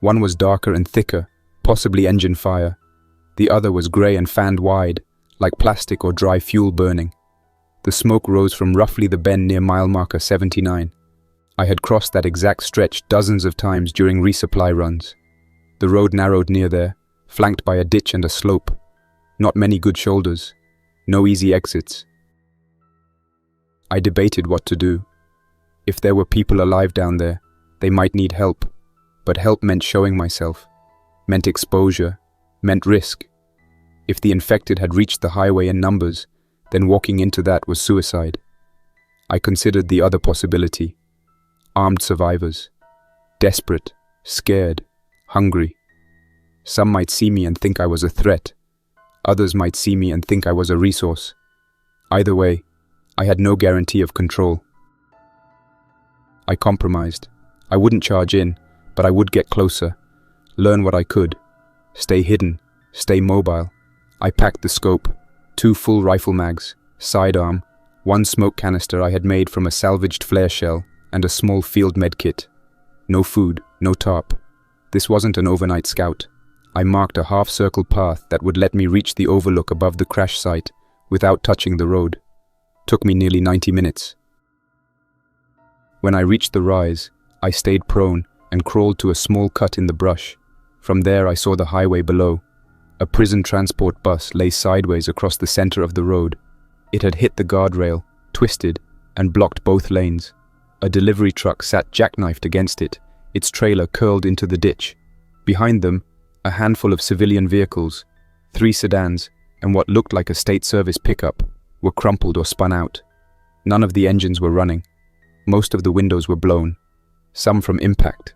One was darker and thicker, possibly engine fire. The other was grey and fanned wide, like plastic or dry fuel burning. The smoke rose from roughly the bend near mile marker 79. I had crossed that exact stretch dozens of times during resupply runs. The road narrowed near there, flanked by a ditch and a slope. Not many good shoulders, no easy exits. I debated what to do. If there were people alive down there, they might need help. But help meant showing myself, meant exposure, meant risk. If the infected had reached the highway in numbers, then walking into that was suicide. I considered the other possibility. Armed survivors. Desperate, scared, hungry. Some might see me and think I was a threat. Others might see me and think I was a resource. Either way, I had no guarantee of control. I compromised. I wouldn't charge in, but I would get closer, learn what I could, stay hidden, stay mobile. I packed the scope, 2 full rifle mags, sidearm, 1 smoke canister I had made from a salvaged flare shell, and a small field med kit. No food, no tarp. This wasn't an overnight scout. I marked a half-circle path that would let me reach the overlook above the crash site without touching the road. Took me nearly 90 minutes. When I reached the rise, I stayed prone and crawled to a small cut in the brush. From there I saw the highway below. A prison transport bus lay sideways across the center of the road. It had hit the guardrail, twisted, and blocked both lanes. A delivery truck sat jackknifed against it, its trailer curled into the ditch. Behind them, a handful of civilian vehicles, 3 sedans, and what looked like a state service pickup, were crumpled or spun out. None of the engines were running. Most of the windows were blown. Some from impact,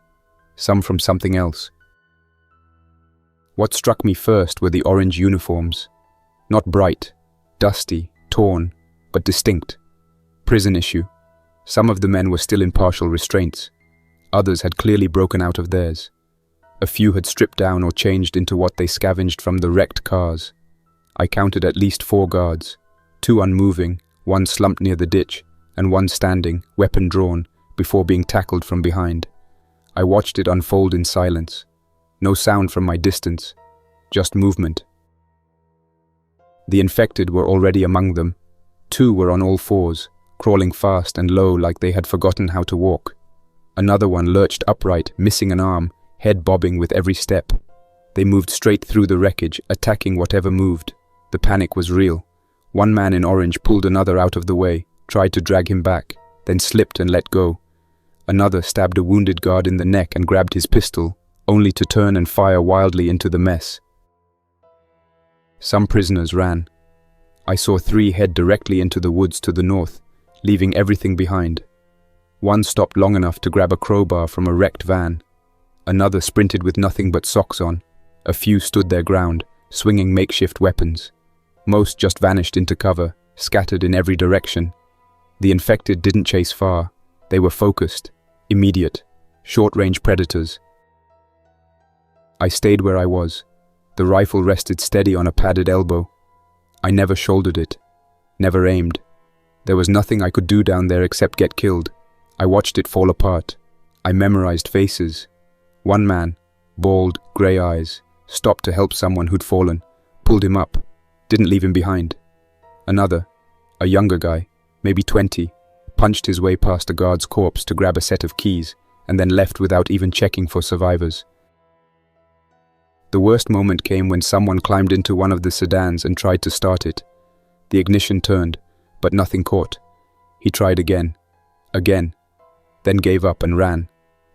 some from something else. What struck me first were the orange uniforms. Not bright, dusty, torn, but distinct. Prison issue. Some of the men were still in partial restraints. Others had clearly broken out of theirs. A few had stripped down or changed into what they scavenged from the wrecked cars. I counted at least 4 guards, 2 unmoving, 1 slumped near the ditch, and 1 standing, weapon drawn, before being tackled from behind. I watched it unfold in silence. No sound from my distance, just movement. The infected were already among them. 2 were on all 4s, crawling fast and low like they had forgotten how to walk. Another one lurched upright, missing an arm, head bobbing with every step. They moved straight through the wreckage, attacking whatever moved. The panic was real. 1 man in orange pulled another out of the way, tried to drag him back, then slipped and let go. Another stabbed a wounded guard in the neck and grabbed his pistol, only to turn and fire wildly into the mess. Some prisoners ran. I saw 3 head directly into the woods to the north, leaving everything behind. One stopped long enough to grab a crowbar from a wrecked van. Another sprinted with nothing but socks on. A few stood their ground, swinging makeshift weapons. Most just vanished into cover, scattered in every direction. The infected didn't chase far. They were focused, immediate, short-range predators. I stayed where I was. The rifle rested steady on a padded elbow. I never shouldered it, never aimed. There was nothing I could do down there except get killed. I watched it fall apart. I memorized faces. One man, bald, grey eyes, stopped to help someone who'd fallen, pulled him up, didn't leave him behind. Another, a younger guy, maybe 20, punched his way past a guard's corpse to grab a set of keys, and then left without even checking for survivors. The worst moment came when someone climbed into one of the sedans and tried to start it. The ignition turned, but nothing caught. He tried again, then gave up and ran.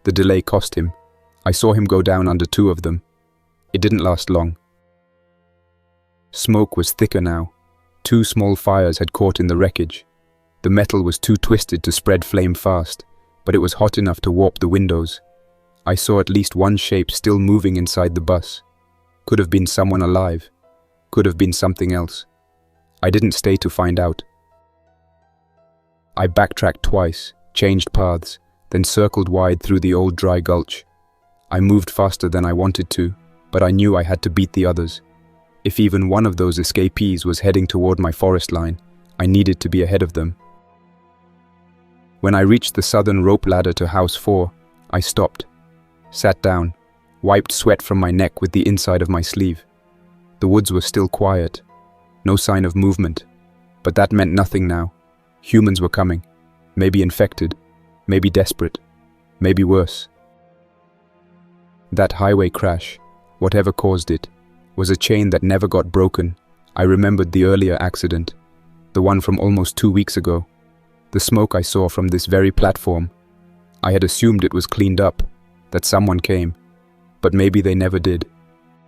The delay cost him. I saw him go down under 2 of them. It didn't last long. Smoke was thicker now. 2 small fires had caught in the wreckage. The metal was too twisted to spread flame fast, but it was hot enough to warp the windows. I saw at least one shape still moving inside the bus. Could have been someone alive. Could have been something else. I didn't stay to find out. I backtracked twice, changed paths, then circled wide through the old dry gulch. I moved faster than I wanted to, but I knew I had to beat the others. If even one of those escapees was heading toward my forest line, I needed to be ahead of them. When I reached the southern rope ladder to House 4, I stopped, sat down, wiped sweat from my neck with the inside of my sleeve. The woods were still quiet, no sign of movement, but that meant nothing now. Humans were coming, maybe infected, maybe desperate, maybe worse. That highway crash, whatever caused it, was a chain that never got broken. I remembered the earlier accident, the one from almost 2 weeks ago. The smoke I saw from this very platform. I had assumed it was cleaned up, that someone came, but maybe they never did.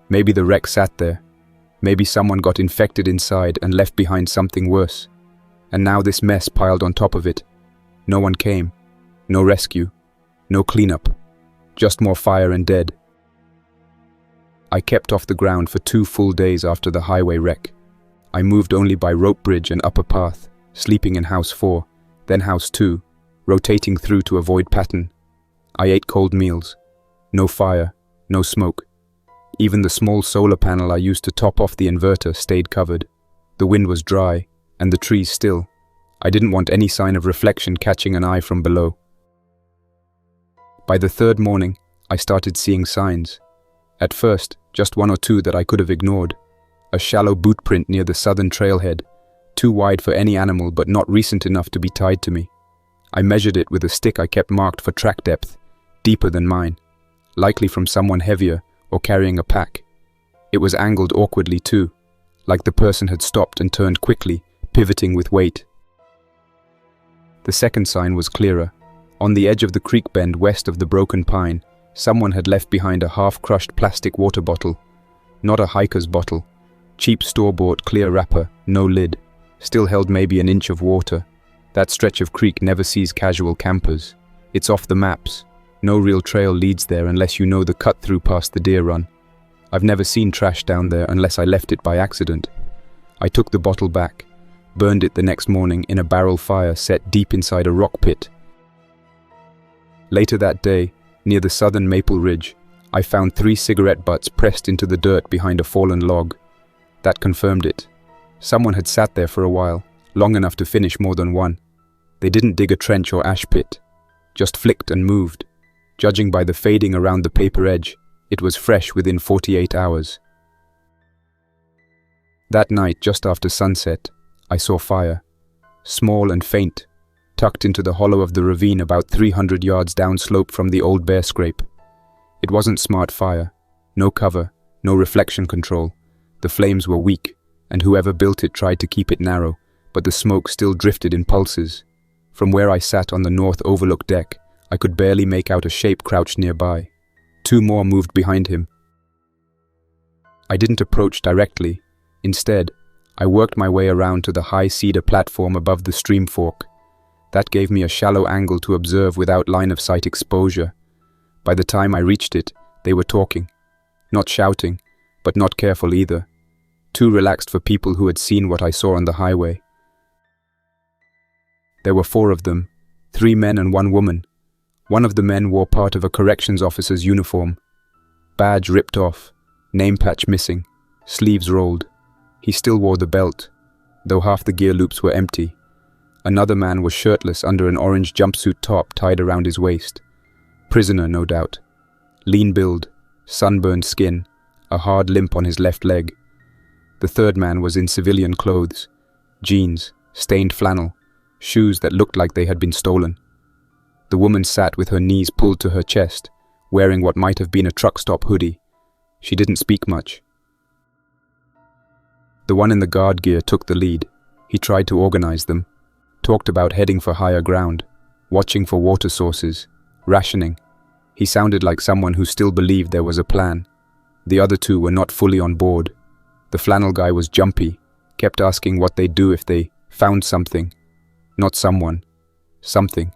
Maybe the wreck sat there. Maybe someone got infected inside and left behind something worse. And now this mess piled on top of it. No one came. No rescue. No cleanup. Just more fire and dead. I kept off the ground for 2 full days after the highway wreck. I moved only by rope bridge and upper path, sleeping in House 4, then House 2, rotating through to avoid pattern. I ate cold meals. No fire, no smoke. Even the small solar panel I used to top off the inverter stayed covered. The wind was dry, and the trees still. I didn't want any sign of reflection catching an eye from below. By the 3rd morning, I started seeing signs. At first, just 1 or 2 that I could have ignored. A shallow boot print near the southern trailhead, too wide for any animal but not recent enough to be tied to me. I measured it with a stick I kept marked for track depth, deeper than mine, likely from someone heavier or carrying a pack. It was angled awkwardly too, like the person had stopped and turned quickly, pivoting with weight. The second sign was clearer. On the edge of the creek bend west of the broken pine, someone had left behind a half-crushed plastic water bottle. Not a hiker's bottle. Cheap store-bought clear wrapper, no lid. Still held maybe an inch of water. That stretch of creek never sees casual campers. It's off the maps. No real trail leads there unless you know the cut-through past the deer run. I've never seen trash down there unless I left it by accident. I took the bottle back, burned it the next morning in a barrel fire set deep inside a rock pit. Later that day, near the southern maple ridge, I found 3 cigarette butts pressed into the dirt behind a fallen log. That confirmed it. Someone had sat there for a while, long enough to finish more than one. They didn't dig a trench or ash pit, just flicked and moved. Judging by the fading around the paper edge, it was fresh within 48 hours. That night, just after sunset, I saw fire, small and faint, tucked into the hollow of the ravine about 300 yards downslope from the old bear scrape. It wasn't smart fire, no cover, no reflection control. The flames were weak, and whoever built it tried to keep it narrow, but the smoke still drifted in pulses. From where I sat on the north overlook deck, I could barely make out a shape crouched nearby. Two more moved behind him. I didn't approach directly. Instead, I worked my way around to the high cedar platform above the stream fork. That gave me a shallow angle to observe without line-of-sight exposure. By the time I reached it, they were talking. Not shouting, but not careful either. Too relaxed for people who had seen what I saw on the highway. There were 4 of them, 3 men and 1 woman. One of the men wore part of a corrections officer's uniform. Badge ripped off, name patch missing, sleeves rolled. He still wore the belt, though half the gear loops were empty. Another man was shirtless under an orange jumpsuit top tied around his waist. Prisoner, no doubt. Lean build, sunburned skin, a hard limp on his left leg. The third man was in civilian clothes, jeans, stained flannel, shoes that looked like they had been stolen. The woman sat with her knees pulled to her chest, wearing what might have been a truck stop hoodie. She didn't speak much. The one in the guard gear took the lead. He tried to organize them, talked about heading for higher ground, watching for water sources, rationing. He sounded like someone who still believed there was a plan. The other 2 were not fully on board. The flannel guy was jumpy, kept asking what they'd do if they found something. Not someone. Something.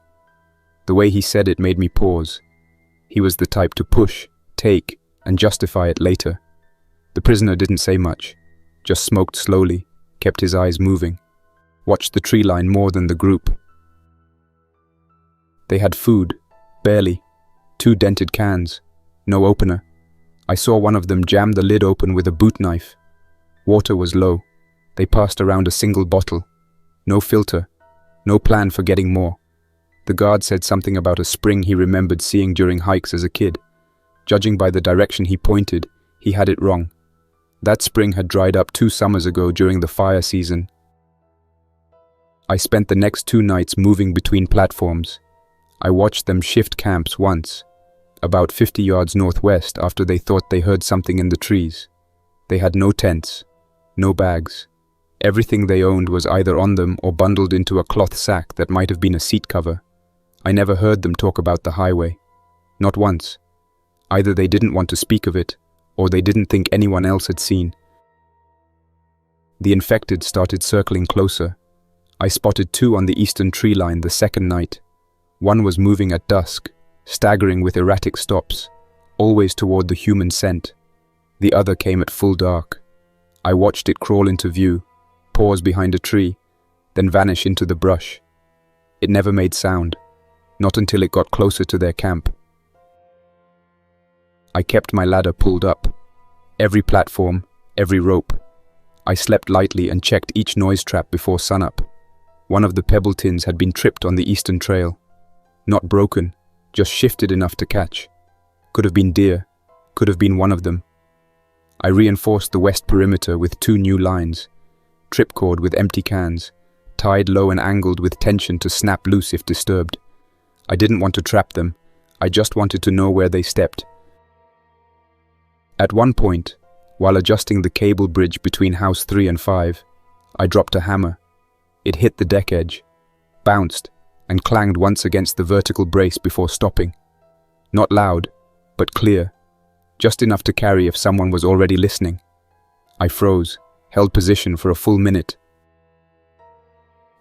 The way he said it made me pause. He was the type to push, take, and justify it later. The prisoner didn't say much, just smoked slowly, kept his eyes moving, watched the tree line more than the group. They had food, barely, 2 dented cans, no opener. I saw one of them jam the lid open with a boot knife. Water was low. They passed around a single bottle. No filter, no plan for getting more. The guard said something about a spring he remembered seeing during hikes as a kid. Judging by the direction he pointed, he had it wrong. That spring had dried up 2 summers ago during the fire season. I spent the next 2 nights moving between platforms. I watched them shift camps once, about 50 yards northwest after they thought they heard something in the trees. They had no tents, no bags. Everything they owned was either on them or bundled into a cloth sack that might have been a seat cover. I never heard them talk about the highway. Not once. Either they didn't want to speak of it, or they didn't think anyone else had seen. The infected started circling closer. I spotted 2 on the eastern tree line the second night. One was moving at dusk, staggering with erratic stops, always toward the human scent. The other came at full dark. I watched it crawl into view, pause behind a tree, then vanish into the brush. It never made sound, not until it got closer to their camp. I kept my ladder pulled up. Every platform, every rope. I slept lightly and checked each noise trap before sunup. One of the pebble tins had been tripped on the eastern trail. Not broken, just shifted enough to catch. Could have been deer, could have been one of them. I reinforced the west perimeter with 2 new lines. Tripcord with empty cans, tied low and angled with tension to snap loose if disturbed. I didn't want to trap them, I just wanted to know where they stepped. At one point, while adjusting the cable bridge between house 3 and 5, I dropped a hammer. It hit the deck edge, bounced, and clanged once against the vertical brace before stopping. Not loud, but clear, just enough to carry if someone was already listening. I froze, held position for a full minute.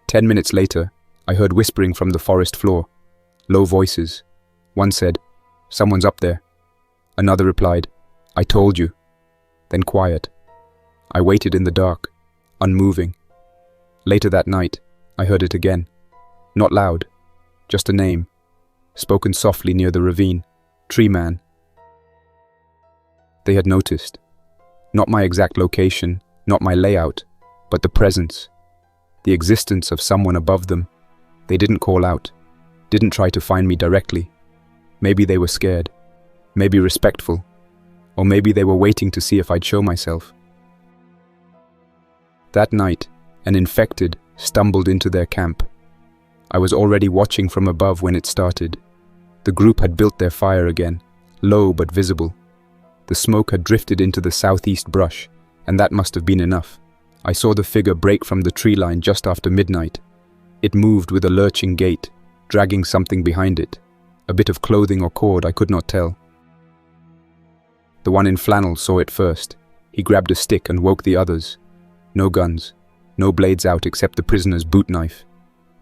10 minutes later, I heard whispering from the forest floor. Low voices. One said, "Someone's up there." Another replied, "I told you." Then quiet. I waited in the dark, unmoving. Later that night, I heard it again. Not loud, just a name, spoken softly near the ravine. Tree man. They had noticed. Not my exact location, not my layout, but the presence, the existence of someone above them. They didn't call out, didn't try to find me directly. Maybe they were scared, maybe respectful, or maybe they were waiting to see if I'd show myself. That night, an infected stumbled into their camp. I was already watching from above when it started. The group had built their fire again, low but visible. The smoke had drifted into the southeast brush, and that must have been enough. I saw the figure break from the tree line just after midnight. It moved with a lurching gait, dragging something behind it. A bit of clothing or cord, I could not tell. The one in flannel saw it first. He grabbed a stick and woke the others. No guns, no blades out except the prisoner's boot knife.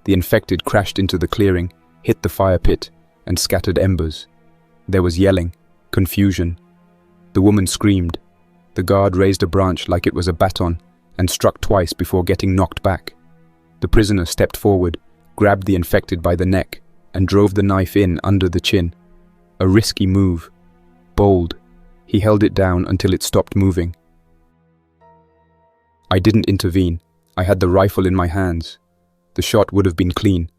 The infected crashed into the clearing, hit the fire pit, and scattered embers. There was yelling, confusion. The woman screamed. The guard raised a branch like it was a baton and struck twice before getting knocked back. The prisoner stepped forward, grabbed the infected by the neck, and drove the knife in under the chin. A risky move. Bold. He held it down until it stopped moving. I didn't intervene. I had the rifle in my hands. The shot would have been clean,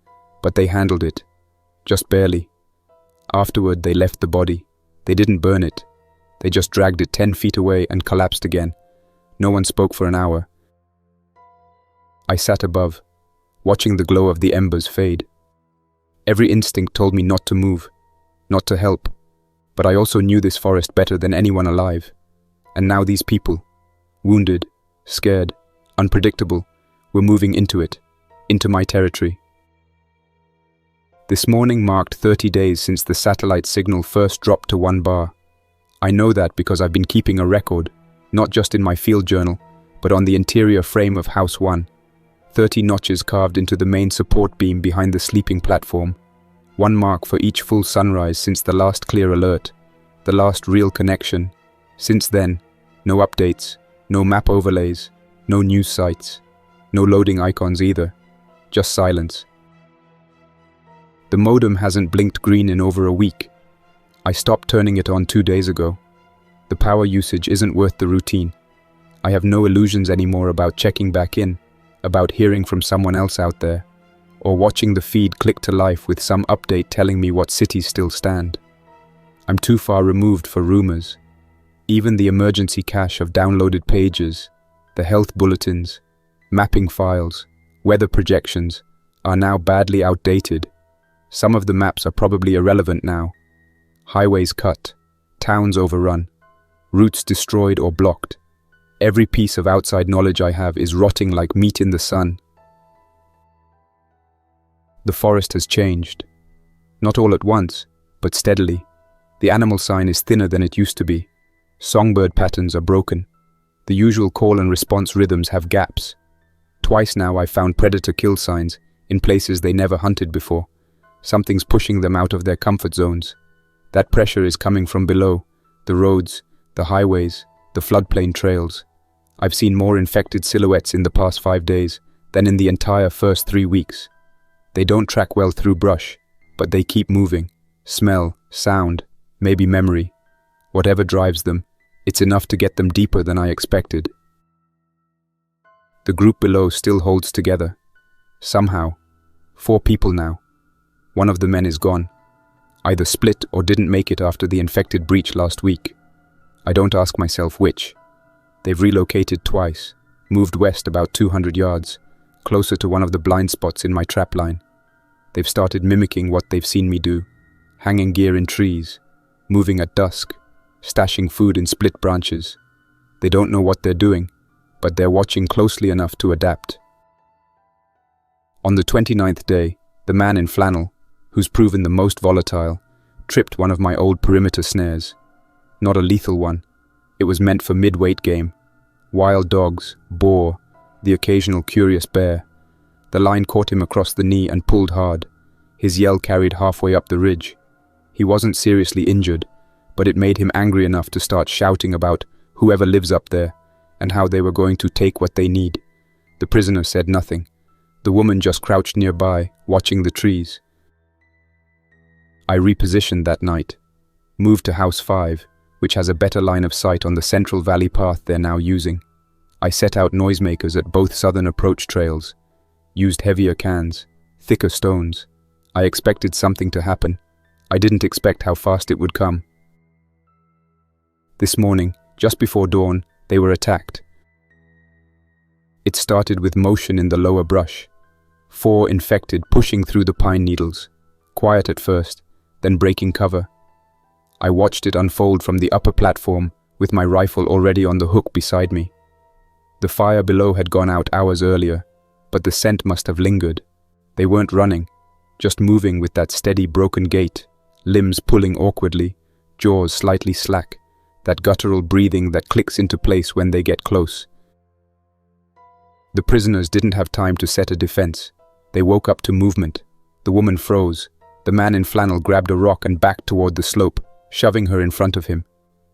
but they handled it. Just barely. Afterward, they left the body. They didn't burn it. They just dragged it 10 feet away and collapsed again. No one spoke for an hour. I sat above, watching the glow of the embers fade. Every instinct told me not to move, not to help, but I also knew this forest better than anyone alive. And now these people, wounded, scared, unpredictable, were moving into it, into my territory. This morning marked 30 days since the satellite signal first dropped to 1 bar. I know that because I've been keeping a record, not just in my field journal, but on the interior frame of House 1. 30 notches carved into the main support beam behind the sleeping platform. 1 mark for each full sunrise since the last clear alert, the last real connection. Since then, no updates, no map overlays, no news sites, no loading icons either, just silence. The modem hasn't blinked green in over a week. I stopped turning it on 2 days ago. The power usage isn't worth the routine. I have no illusions anymore about checking back in, about hearing from someone else out there, or watching the feed click to life with some update telling me what cities still stand. I'm too far removed for rumors. Even the emergency cache of downloaded pages, the health bulletins, mapping files, weather projections, are now badly outdated. Some of the maps are probably irrelevant now. Highways cut, towns overrun, routes destroyed or blocked. Every piece of outside knowledge I have is rotting like meat in the sun. The forest has changed. Not all at once, but steadily. The animal sign is thinner than it used to be. Songbird patterns are broken. The usual call and response rhythms have gaps. Twice now I've found predator kill signs in places they never hunted before. Something's pushing them out of their comfort zones. That pressure is coming from below, the roads, the highways, the floodplain trails. I've seen more infected silhouettes in the past 5 days than in the entire first 3 weeks. They don't track well through brush, but they keep moving. Smell, sound, maybe memory. Whatever drives them, it's enough to get them deeper than I expected. The group below still holds together. Somehow. 4 people now. One of the men is gone. Either split or didn't make it after the infected breach last week. I don't ask myself which. They've relocated twice, moved west about 200 yards, closer to one of the blind spots in my trap line. They've started mimicking what they've seen me do, hanging gear in trees, moving at dusk, stashing food in split branches. They don't know what they're doing, but they're watching closely enough to adapt. On the 29th day, the man in flannel, who's proven the most volatile, tripped one of my old perimeter snares. Not a lethal one. It was meant for mid-weight game. Wild dogs, boar, the occasional curious bear. The line caught him across the knee and pulled hard. His yell carried halfway up the ridge. He wasn't seriously injured, but it made him angry enough to start shouting about whoever lives up there and how they were going to take what they need. The prisoner said nothing. The woman just crouched nearby, watching the trees. I repositioned that night, moved to House 5, which has a better line of sight on the Central Valley path they're now using. I set out noisemakers at both southern approach trails, used heavier cans, thicker stones. I expected something to happen. I didn't expect how fast it would come. This morning, just before dawn, they were attacked. It started with motion in the lower brush. 4 infected pushing through the pine needles, quiet at first, then breaking cover. I watched it unfold from the upper platform with my rifle already on the hook beside me. The fire below had gone out hours earlier, but the scent must have lingered. They weren't running, just moving with that steady broken gait, limbs pulling awkwardly, jaws slightly slack, that guttural breathing that clicks into place when they get close. The prisoners didn't have time to set a defense. They woke up to movement. The woman froze. The man in flannel grabbed a rock and backed toward the slope, shoving her in front of him.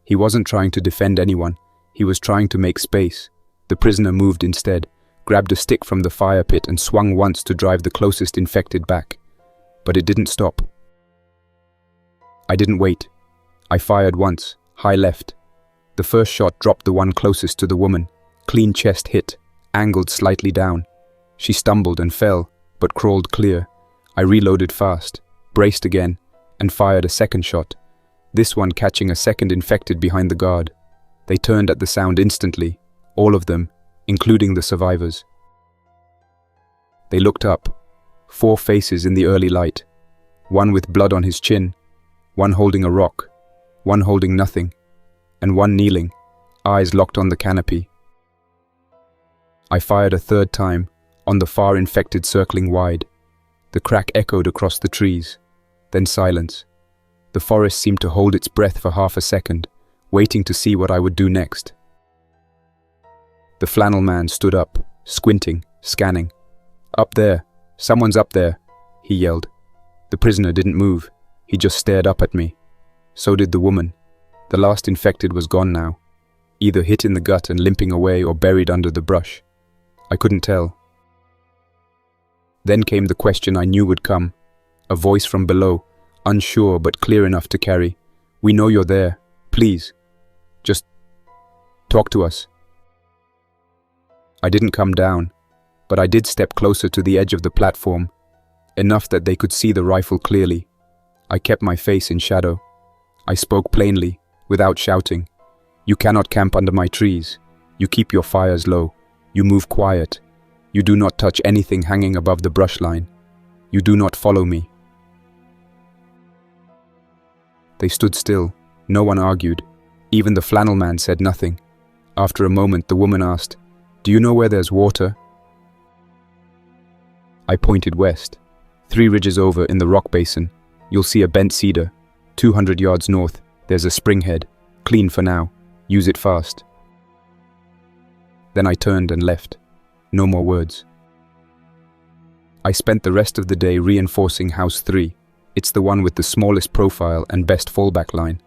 He wasn't trying to defend anyone. He was trying to make space. The prisoner moved instead, grabbed a stick from the fire pit and swung once to drive the closest infected back. But it didn't stop. I didn't wait. I fired once, high left. The first shot dropped the one closest to the woman. Clean chest hit, angled slightly down. She stumbled and fell, but crawled clear. I reloaded fast, braced again, and fired a second shot, this one catching a second infected behind the guard. They turned at the sound instantly, all of them, including the survivors. They looked up, 4 faces in the early light, one with blood on his chin, one holding a rock, one holding nothing, and one kneeling, eyes locked on the canopy. I fired a third time, on the far infected circling wide. The crack echoed across the trees, then silence. The forest seemed to hold its breath for half a second, waiting to see what I would do next. The flannel man stood up, squinting, scanning. "Up there! Someone's up there!" he yelled. The prisoner didn't move. He just stared up at me. So did the woman. The last infected was gone now, either hit in the gut and limping away or buried under the brush. I couldn't tell. Then came the question I knew would come. A voice from below, unsure but clear enough to carry. "We know you're there. Please. Just talk to us." I didn't come down, but I did step closer to the edge of the platform, enough that they could see the rifle clearly. I kept my face in shadow. I spoke plainly, without shouting. "You cannot camp under my trees. You keep your fires low. You move quiet. You do not touch anything hanging above the brush line. You do not follow me." They stood still. No one argued. Even the flannel man said nothing. After a moment, the woman asked, "Do you know where there's water?" I pointed west. 3 ridges over in the rock basin, you'll see a bent cedar. 200 yards north, there's a spring head. Clean for now. Use it fast. Then I turned and left. No more words. I spent the rest of the day reinforcing House 3. It's the one with the smallest profile and best fallback line.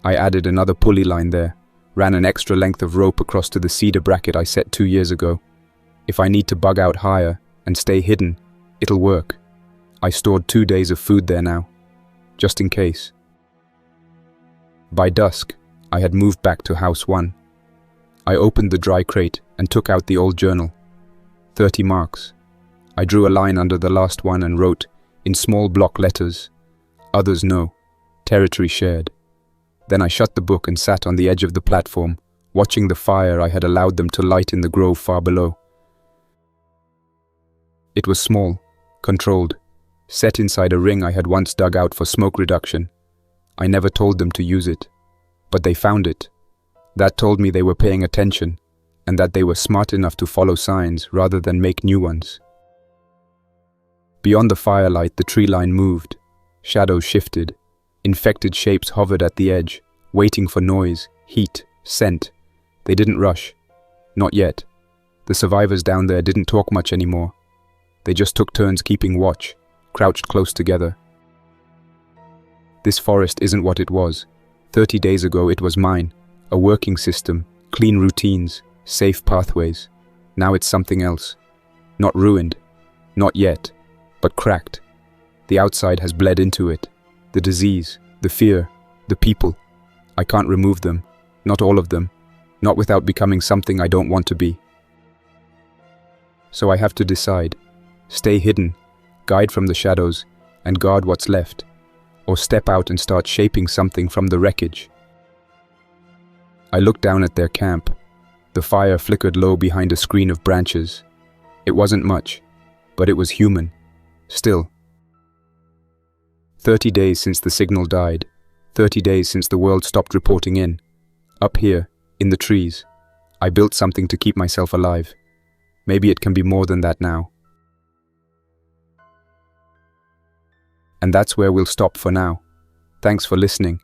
I added another pulley line there, ran an extra length of rope across to the cedar bracket I set 2 years ago. If I need to bug out higher and stay hidden, it'll work. I stored 2 days of food there now, just in case. By dusk, I had moved back to House 1. I opened the dry crate and took out the old journal. 30 marks. I drew a line under the last one and wrote, in small block letters, "Others know. Territory shared." Then I shut the book and sat on the edge of the platform, watching the fire I had allowed them to light in the grove far below. It was small, controlled, set inside a ring I had once dug out for smoke reduction. I never told them to use it, but they found it. That told me they were paying attention, and that they were smart enough to follow signs rather than make new ones. Beyond the firelight, the tree line moved. Shadows shifted. Infected shapes hovered at the edge, waiting for noise, heat, scent. They didn't rush. Not yet. The survivors down there didn't talk much anymore. They just took turns keeping watch, crouched close together. This forest isn't what it was. 30 days ago it was mine. A working system, clean routines, safe pathways. Now it's something else. Not ruined. Not yet. But cracked. The outside has bled into it. The disease, the fear, the people. I can't remove them. Not all of them. Not without becoming something I don't want to be. So I have to decide. Stay hidden, guide from the shadows, and guard what's left. Or step out and start shaping something from the wreckage. I looked down at their camp. The fire flickered low behind a screen of branches. It wasn't much, but it was human. Still. 30 days since the signal died. 30 days since the world stopped reporting in. Up here, in the trees, I built something to keep myself alive. Maybe it can be more than that now. And that's where we'll stop for now. Thanks for listening.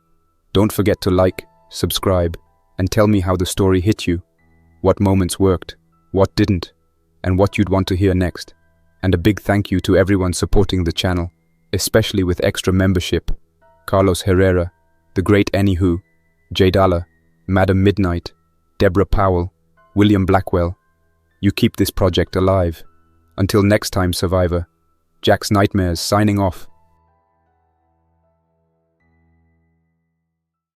Don't forget to like, subscribe, and tell me how the story hit you, what moments worked, what didn't, and what you'd want to hear next. And a big thank you to everyone supporting the channel, especially with extra membership: Carlos Herrera, The Great Anywho, Jadala, Madam Midnight, Deborah Powell, William Blackwell. You keep this project alive. Until next time, Survivor, Jack's Nightmares signing off.